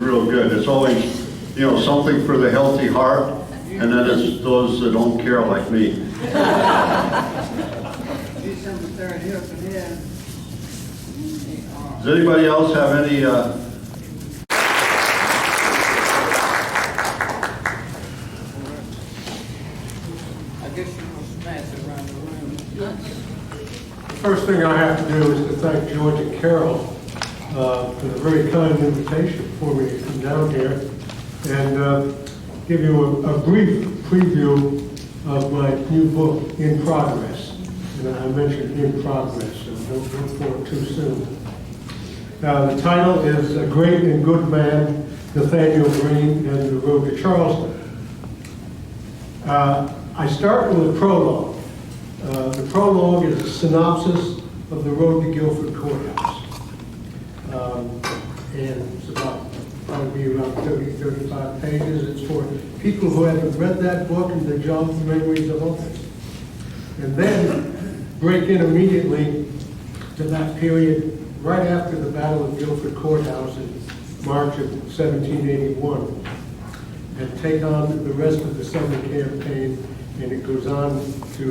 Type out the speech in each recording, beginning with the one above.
Real good. It's always, something for the healthy heart, and then it's those that don't care like me. December 3rd, here from here. Does anybody else have any, I guess you must pass it around the room. The first thing I have to do is to thank George and Carol for the very kind invitation for me to come down here and give you a brief preview of my new book, In Progress. And I mentioned in progress, so don't look for it too soon. The title is A Great and Good Man, Nathanael, Greene, and the Road to Charleston. I start with a prologue. The prologue is a synopsis of the Road to Guilford Courthouse. And it's probably around 30, 35 pages. It's for people who haven't read that book and the jog the memories of others. And then break in immediately to that period right after the Battle of Guilford Courthouse in March of 1781 and take on the rest of the Southern campaign, and it goes on to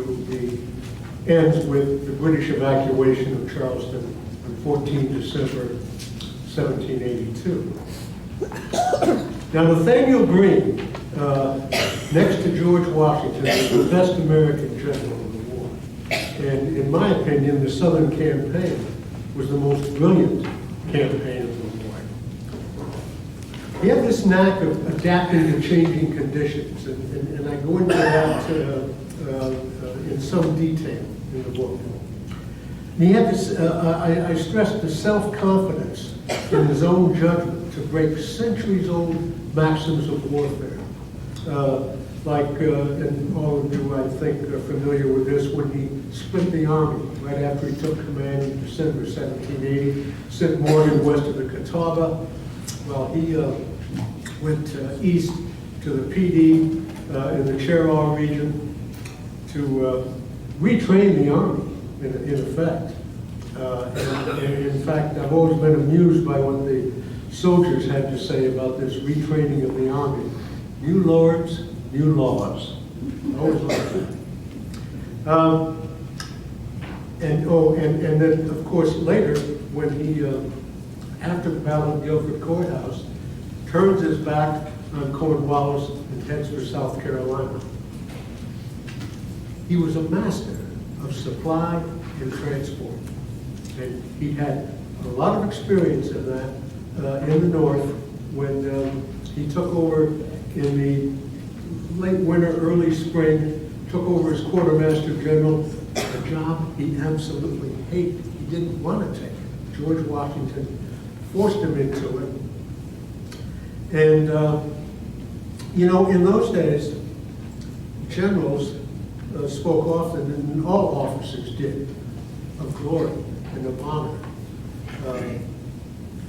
ends with the British evacuation of Charleston on 14 December 1782. Now, Nathanael Greene, next to George Washington, was the best American general of the war. And in my opinion, the Southern campaign was the most brilliant campaign of the war. He had this knack of adapting to changing conditions, and I go into that in some detail in the book. And he had this, I stressed the self-confidence in his own judgment to break centuries-old maxims of warfare. And all of you, I think, are familiar with this, when he split the army right after he took command in December 1780, sent Morgan west of the Catawba, while he went east to the PD in the Cheraw region to retrain the army, in effect. And in fact, I've always been amused by what the soldiers had to say about this retraining of the army. New lords, new laws. I always liked that. And then, of course, later, when he, after the Battle of Guilford Courthouse, turns his back on Cornwallis and heads for South Carolina. He was a master of supply and transport. And he had a lot of experience in that in the North when he took over in the late winter, early spring, took over as quartermaster general, a job he absolutely hated. He didn't want to take it. George Washington forced him into it. And, in those days, generals spoke often, and all officers did, of glory and of honor.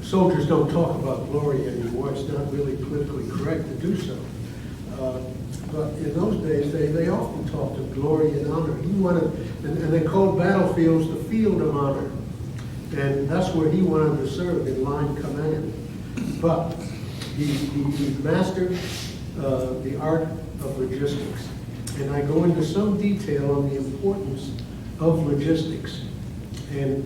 Soldiers don't talk about glory anymore. It's not really politically correct to do so. But in those days, they often talked of glory and honor. He wanted, and they called battlefields the field of honor. And that's where he wanted to serve, in line command. But he mastered the art of logistics. And I go into some detail on the importance of logistics and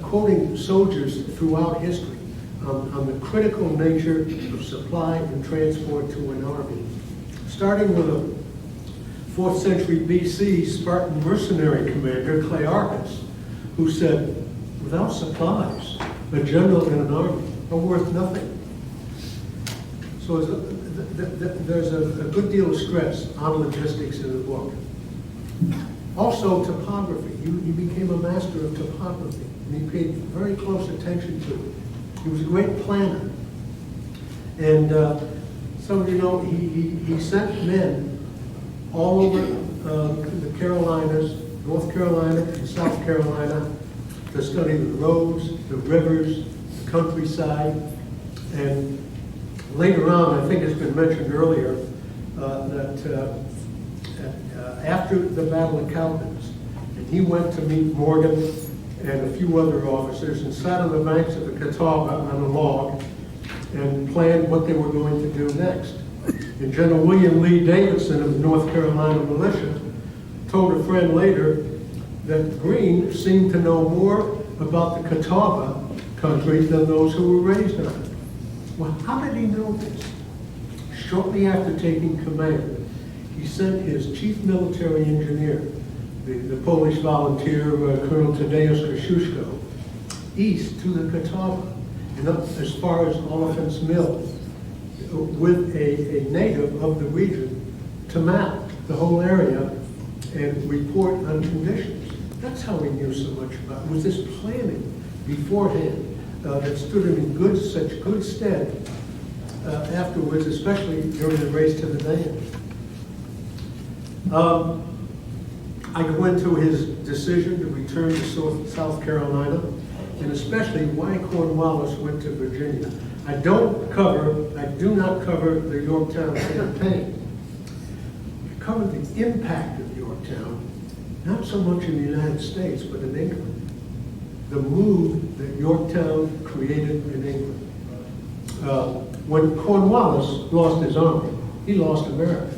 quoting soldiers throughout history on the critical nature of supply and transport to an army. Starting with a 4th century BC Spartan mercenary commander, Clearchus, who said, without supplies, a general and an army are worth nothing. So there's a good deal of stress on logistics in the book. Also, topography. He became a master of topography, and he paid very close attention to it. He was a great planner. And some of you know, he sent men all over the Carolinas, North Carolina and South Carolina, to study the roads, the rivers, the countryside. And later on, I think it's been mentioned earlier, that after the Battle of Cowpens, and he went to meet Morgan and a few other officers and sat on the banks of the Catawba on a log and planned what they were going to do next. And General William Lee Davidson of the North Carolina militia told a friend later that Greene seemed to know more about the Catawba country than those who were raised on it. Well, how did he know this? Shortly after taking command, he sent his chief military engineer, the Polish volunteer, Colonel Tadeusz Kosciuszko, east to the Catawba and up as far as Oliphant's Mill with a native of the region to map the whole area and report on conditions. That's how he knew so much about it. It was this planning beforehand that stood him in such good stead afterwards, especially during the race to the dam. I go into his decision to return to South Carolina, and especially why Cornwallis went to Virginia. I do not cover the Yorktown campaign. I cover the impact of Yorktown, not so much in the United States, but in England. The mood that Yorktown created in England. When Cornwallis lost his army, he lost America.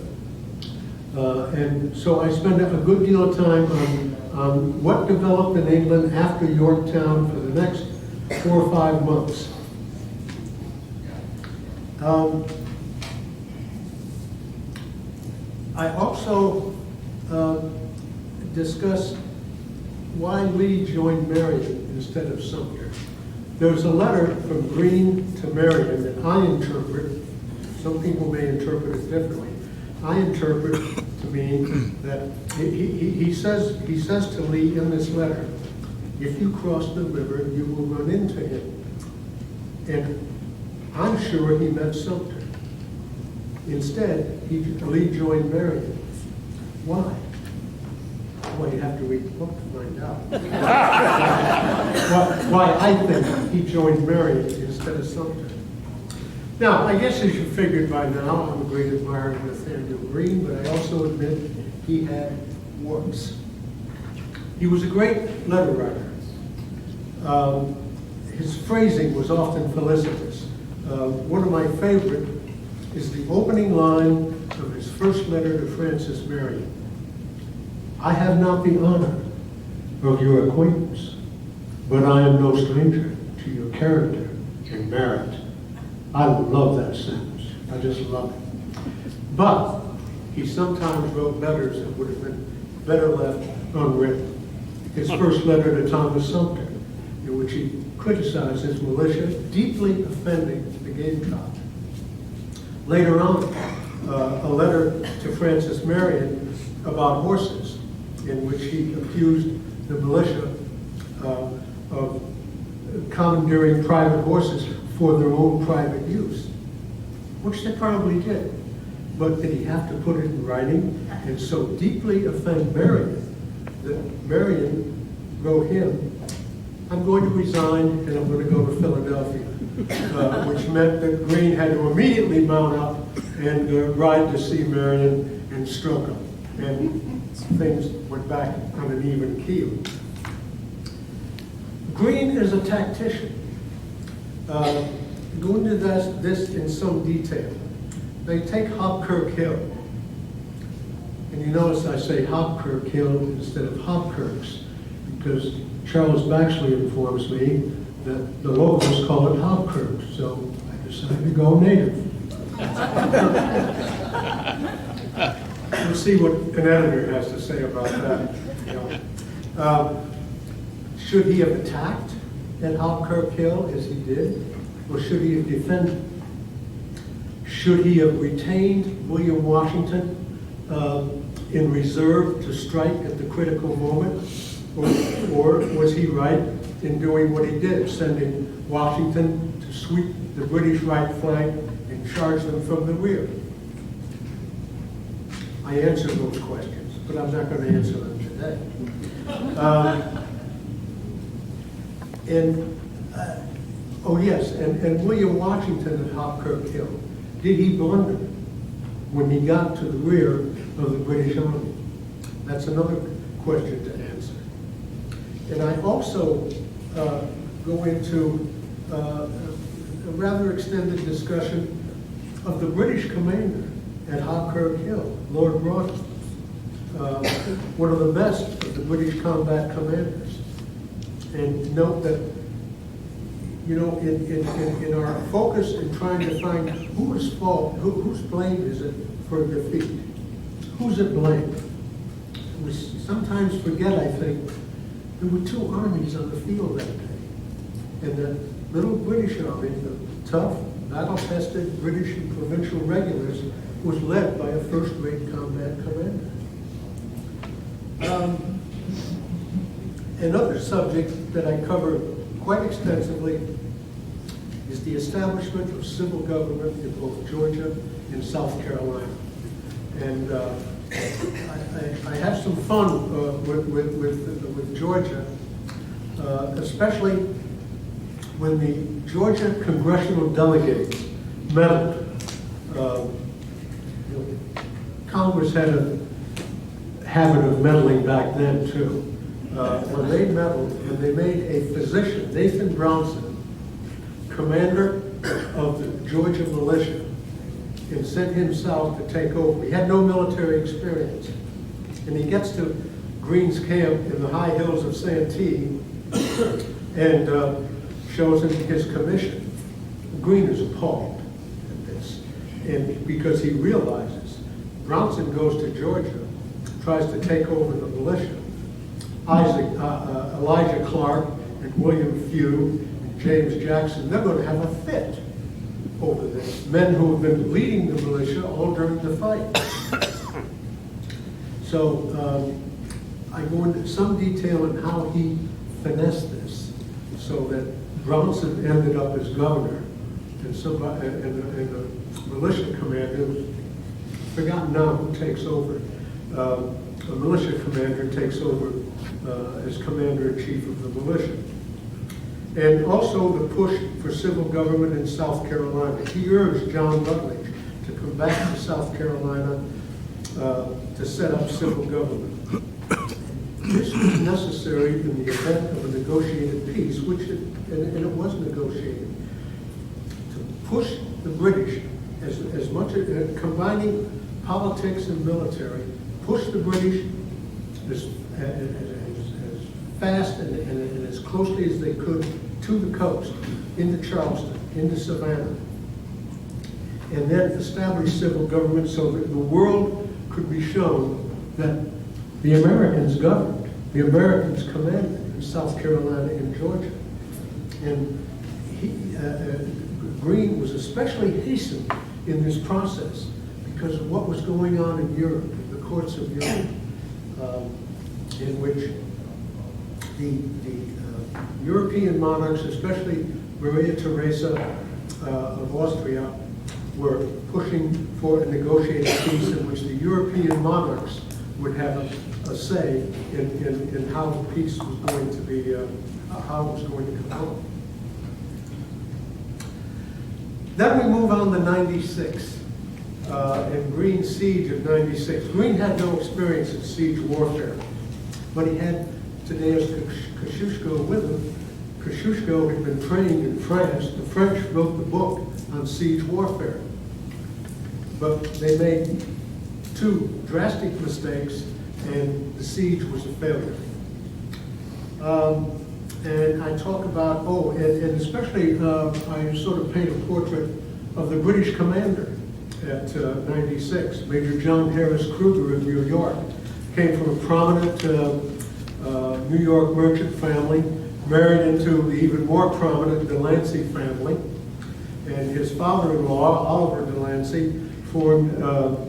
And so I spent a good deal of time on what developed in England after Yorktown for the next 4 or 5 months. I also discuss why Lee joined Marion instead of Sumter. There's a letter from Greene to Marion that I interpret, some people may interpret it differently, I interpret to mean that he says to Lee in this letter, if you cross the river, you will run into him. And I'm sure he meant Sumter. Instead, Lee joined Marion. Why? Well, you have to read the book to find out. why I think he joined Marion instead of Sumter. Now, I guess as you figured by now, I'm a great admirer of Nathanael Greene, but I also admit he had warts. He was a great letter writer. His phrasing was often felicitous. One of my favorite is the opening line of his first letter to Francis Marion. I have not the honor of your acquaintance, but I am no stranger to your character and merit. I love that sentence. I just love it. But he sometimes wrote letters that would have been better left unwritten. His first letter to Thomas Sumter, in which he criticized his militia, deeply offending the Gamecock. Later on, a letter to Francis Marion about horses, in which he accused the militia of commandeering private horses for their own private use, which they probably did. But did he have to put it in writing and so deeply offend Marion that Marion wrote him, I'm going to resign and I'm going to go to Philadelphia, which meant that Greene had to immediately mount up and ride to see Marion and stroke him. And things went back on an even keel. Greene is a tactician. Go into this in some detail. They take Hobkirk Hill. And you notice I say Hobkirk Hill instead of Hobkirks, because Charles Baxley informs me that the locals call it Hobkirk, so I decided to go native. We'll see what an editor has to say about that. You know. Should he have attacked at Hobkirk Hill as he did, or should he have defended? Should he have retained William Washington in reserve to strike at the critical moment, or was he right in doing what he did, sending Washington to sweep the British right flank and charge them from the rear? I answered those questions, but I'm not going to answer them today. Oh yes, and William Washington at Hobkirk Hill, did he blunder when he got to the rear of the British Army? That's another question to answer. And I also go into a rather extended discussion of the British commander at Hawkirk Hill, Lord Rawdon, one of the best of the British combat commanders. And note that, you know, in our focus in trying to find whose fault, whose blame is it for defeat? Who's at blame? We sometimes forget, I think, there were two armies on the field that day. And the little British army, the tough, battle-tested British and provincial regulars, was led by a first-rate combat commander. Another subject that I cover quite extensively is the establishment of civil government in both Georgia and South Carolina. And I have some fun with Georgia, especially when the Georgia congressional delegates met. Congress had a habit of meddling back then too. When they meddled and they made a physician, Nathan Brownson, commander of the Georgia militia, and sent him south to take over. He had no military experience. And he gets to Greene's camp in the high hills of Santee and shows him his commission. Greene is appalled at this, and because he realizes Brownson goes to Georgia, tries to take over the militia. Elijah Clark and William Few and James Jackson, they're going to have a fit over this. Men who have been leading the militia all during the fight. So I go into some detail on how he finessed this so that Brownson ended up as governor and the militia commander, forgotten now who takes over, a militia commander takes over as commander-in-chief of the militia. And also the push for civil government in South Carolina. He urged John Rutledge to come back to South Carolina to set up civil government. This was necessary in the event of a negotiated peace, and it was negotiated, to push the British as much as combining politics and military, push the British as fast and as closely as they could to the coast, into Charleston, into Savannah, and then establish civil government so that the world could be shown that the Americans governed, the Americans commanded in South Carolina and Georgia. And Greene was especially hastened in this process because of what was going on in Europe, in the courts of Europe, in which the European monarchs, especially Maria Theresa of Austria, were pushing for a negotiated peace in which the European monarchs would have a say in how the peace was going to be, how it was going to come out. Then we move on to 96, and Greene's siege of 96. Greene had no experience in siege warfare, but he had Tadeusz Kosciuszko with him. Kosciuszko had been trained in France. The French wrote the book on siege warfare. But they made two drastic mistakes, and the siege was a failure. And I talk about, and especially I sort of paint a portrait of the British commander at 96, Major John Harris Kruger of New York. Came from a prominent New York merchant family, married into the even more prominent Delancey family. And his father-in-law, Oliver Delancey, formed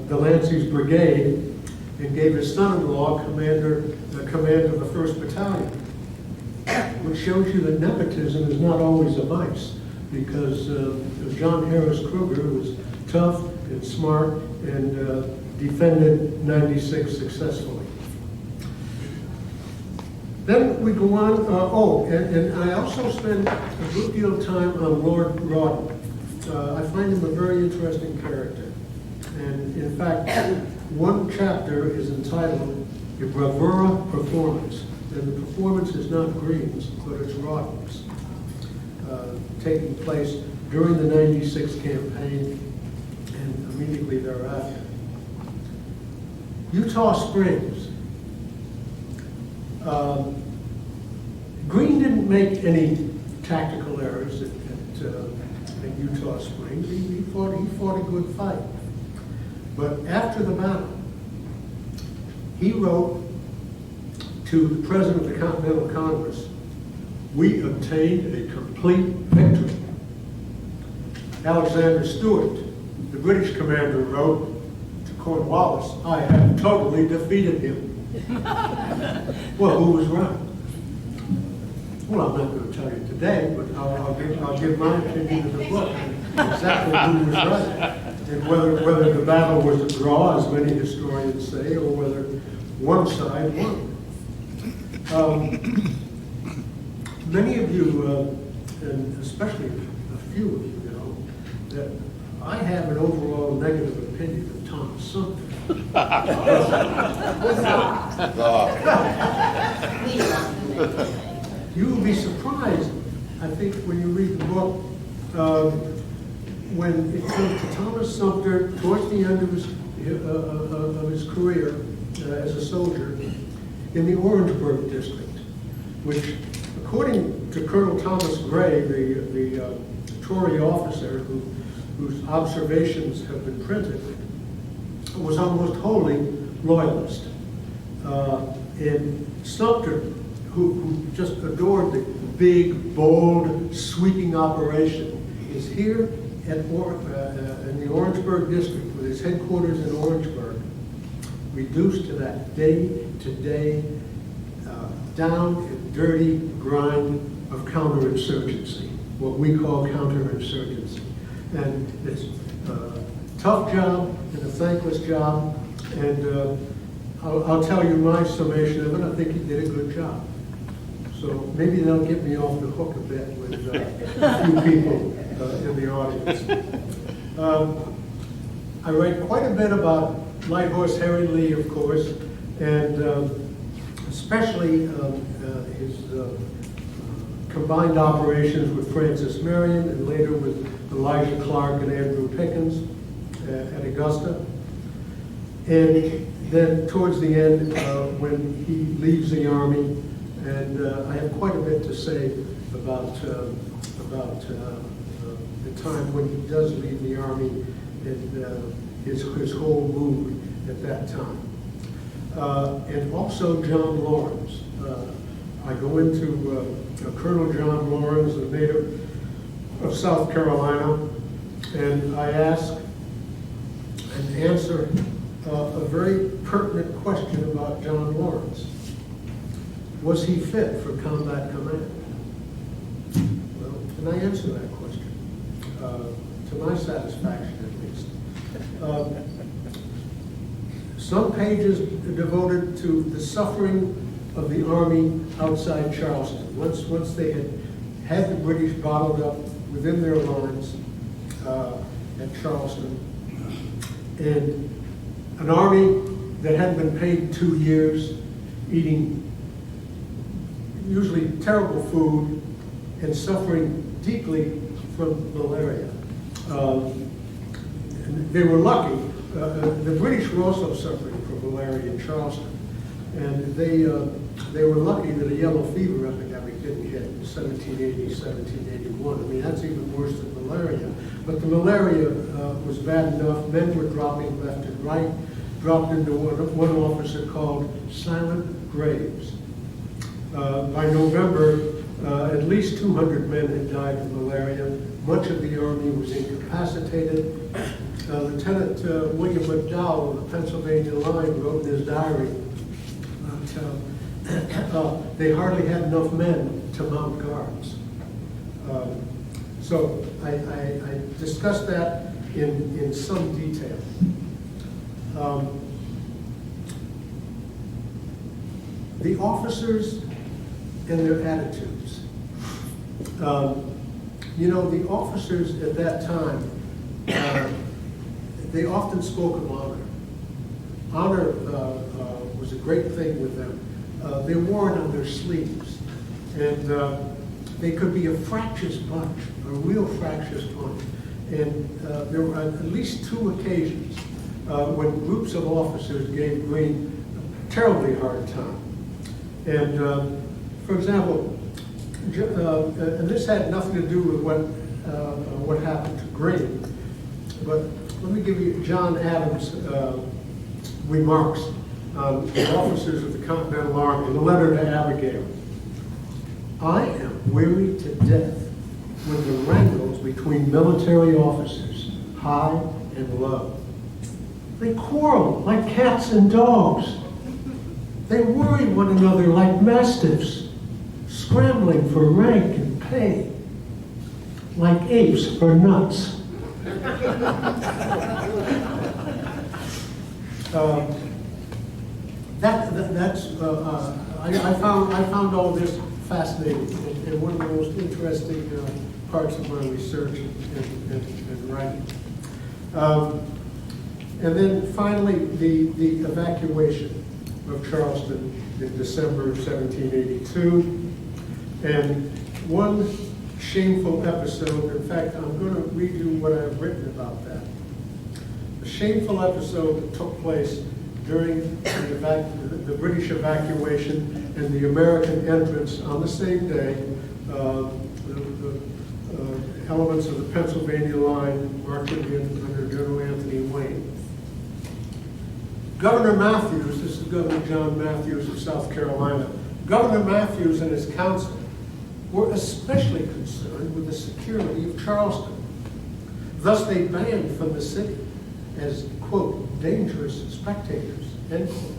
Delancey's brigade and gave his son-in-law command of the 1st Battalion, which shows you that nepotism is not always a vice, because John Harris Kruger was tough and smart and defended 96 successfully. Then we go on, and I also spend a good deal of time on Lord Rawdon. I find him a very interesting character. And in fact, one chapter is entitled A Bravura Performance. And the performance is not Greene's, but it's Rawdon's, taking place during the 96 campaign and immediately thereafter. Utah Springs. Greene didn't make any tactical errors at Utah Springs. He fought a good fight. But after the battle, he wrote to the President of the Continental Congress, "We obtained a complete victory." Alexander Stewart, the British commander, wrote to Cornwallis, "I have totally defeated him." Well, who was right? Well, I'm not going to tell you today, but I'll give my opinion in the book on exactly who was right, and whether the battle was a draw, as many historians say, or whether one side won. Many of you, and especially a few of you, know that I have an overall negative opinion of Thomas Sumter. You will be surprised, I think, when you read the book, when it comes to Thomas Sumter towards the end of his career as a soldier in the Orangeburg district, which, according to Colonel Thomas Gray, the Tory officer whose observations have been printed, was almost wholly loyalist. And Sumter, who just adored the big, bold, sweeping operation, is here in the Orangeburg district, with his headquarters in Orangeburg, reduced to that day-to-day, down and dirty grind of counterinsurgency, what we call counterinsurgency. And it's a tough job and a thankless job, and I'll tell you my summation of it. I think he did a good job. So maybe that'll get me off the hook a bit with a few people in the audience. I write quite a bit about Light Horse Harry Lee, of course, and especially his combined operations with Francis Marion and later with Elijah Clark and Andrew Pickens at Augusta. And then towards the end, when he leaves the Army, and I have quite a bit to say about the time when he does leave the Army and his whole mood at that time. And also John Lawrence. I go into Colonel John Lawrence, a native of South Carolina, and I ask and answer a very pertinent question about John Lawrence. Was he fit for combat command? Well, and I answer that question, to my satisfaction at least. Some pages are devoted to the suffering of the Army outside Charleston. Once they had the British bottled up within their lines at Charleston, and an army that hadn't been paid 2 years, eating usually terrible food and suffering deeply from malaria. And they were lucky. The British were also suffering from malaria in Charleston, and they were lucky that a yellow fever epidemic didn't hit in 1780, 1781. I mean, that's even worse than malaria. But the malaria was bad enough. Men were dropping left and right, dropped into one officer called silent graves. By November, at least 200 men had died of malaria. Much of the Army was incapacitated. Lieutenant William McDowell of the Pennsylvania line wrote in his diary that they hardly had enough men to mount guards. So I discussed that in some detail. The officers and their attitudes. You know, the officers at that time, they often spoke of honor. Honor was a great thing with them. They wore it on their sleeves. And They could be a fractious bunch, a real fractious bunch. And there were at least 2 occasions when groups of officers gave Greene a terribly hard time. And for example, and this had nothing to do with what happened to Greene, but let me give you John Adams' remarks on the officers of the Continental Army in a letter to Abigail. I am weary to death with the wrangles between military officers, high and low. They quarrel like cats and dogs. They worry one another like mastiffs, scrambling for rank and pay, like apes for nuts. I found all this fascinating and one of the most interesting parts of my research and writing. And then finally, the evacuation of Charleston in December of 1782. And one shameful episode, in fact, I'm going to read you what I've written about that. A shameful episode that took place during the British evacuation and the American entrance on the same day, the elements of the Pennsylvania line marching in under General Anthony Wayne. Governor Matthews, this is Governor John Matthews of South Carolina, Governor Matthews and his council were especially concerned with the security of Charleston. Thus they banned from the city as, quote, dangerous spectators, end quote,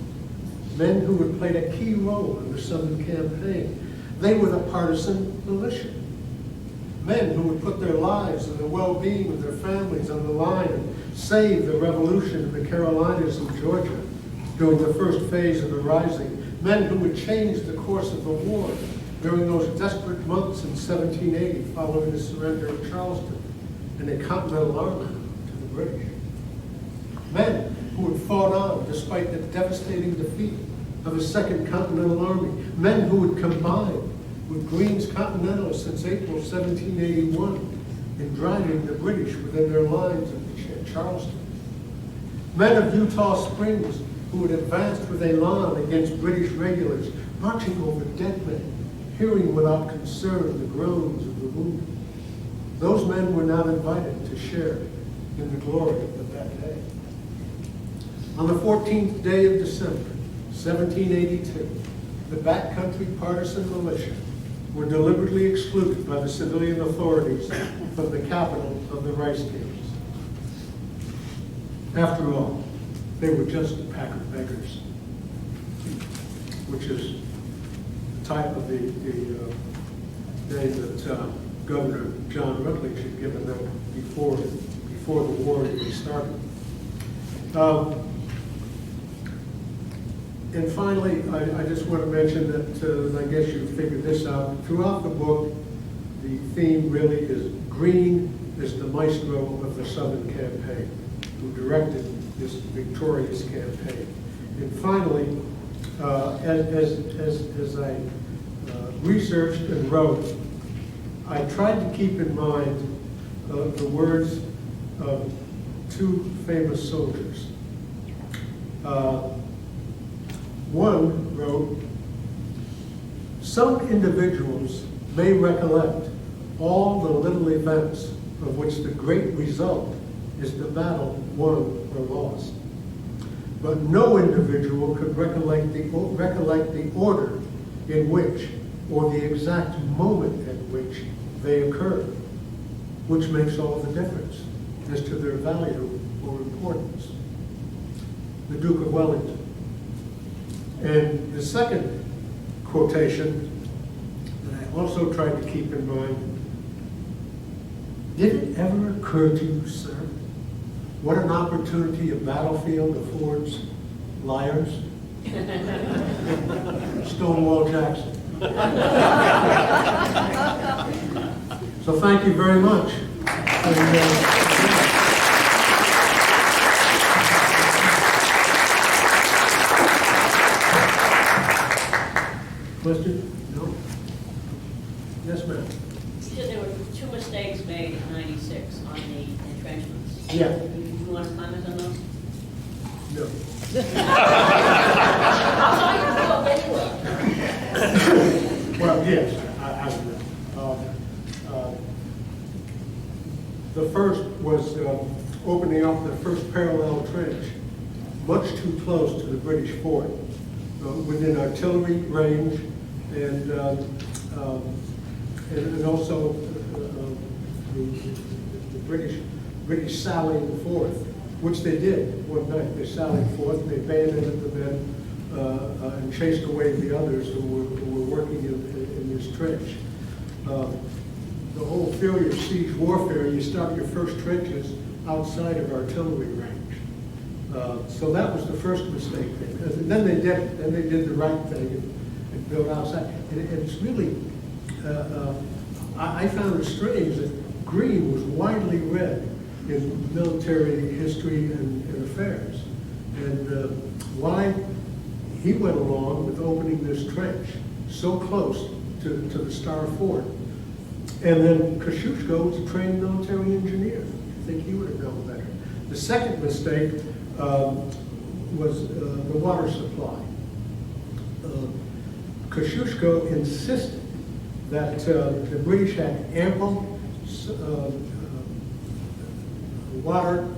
men who had played a key role in the Southern campaign. They were the partisan militia, men who would put their lives and the well-being of their families on the line and save the revolution in the Carolinas and Georgia during the first phase of the Rising, men who would change the course of the war during those desperate months in 1780 following the surrender of Charleston and the Continental Army to the British. Men who had fought on despite the devastating defeat of the Second Continental Army. Men who had combined with Greene's Continentals since April 1781 in driving the British within their lines at Charleston. Men of Eutaw Springs who had advanced with elan against British regulars, marching over dead men, hearing without concern the groans of the wounded. Those men were not invited to share in the glory of that day. On the 14th day of December, 1782, the backcountry partisan militia were deliberately excluded by the civilian authorities from the capital of the rice fields. After all, they were just a pack of beggars, which is the type of the name that Governor John Rutledge had given them before the war even started. And finally, I just want to mention that, I guess you figured this out, throughout the book, the theme really is Greene is the maestro of the Southern campaign, who directed this victorious campaign. And finally, as I researched and wrote, I tried to keep in mind the words of 2 famous soldiers. One wrote, some individuals may recollect all the little events of which the great result is the battle won or lost. But no individual could recollect the order in which, or the exact moment at which they occurred, which makes all the difference as to their value or importance. The Duke of Wellington. And the second quotation that I also tried to keep in mind, did it ever occur to you, sir, what an opportunity a battlefield affords liars? Stonewall Jackson. So thank you very much. Question? No? Yes, ma'am. want to comment on those? No. I'll tell you anyway. Well, yes, I will. The first was opening up the first parallel trench, much too close to the British fort, within artillery range, and also the British sallying forth, which they did one night. They sallied forth, they bayoneted the men and chased away the others who were working in this trench. The whole theory of siege warfare, you start your first trenches outside of artillery range. So that was the first mistake. And then they did it. Then they did the right thing and built outside. And it's really, I found it strange that Greene was widely read in military history and affairs. And why he went along with opening this trench so close to the Star Fort. And then Kosciuszko was a trained military engineer. I think he would have known better. The second mistake was the water supply. Kosciuszko insisted that the British had ample water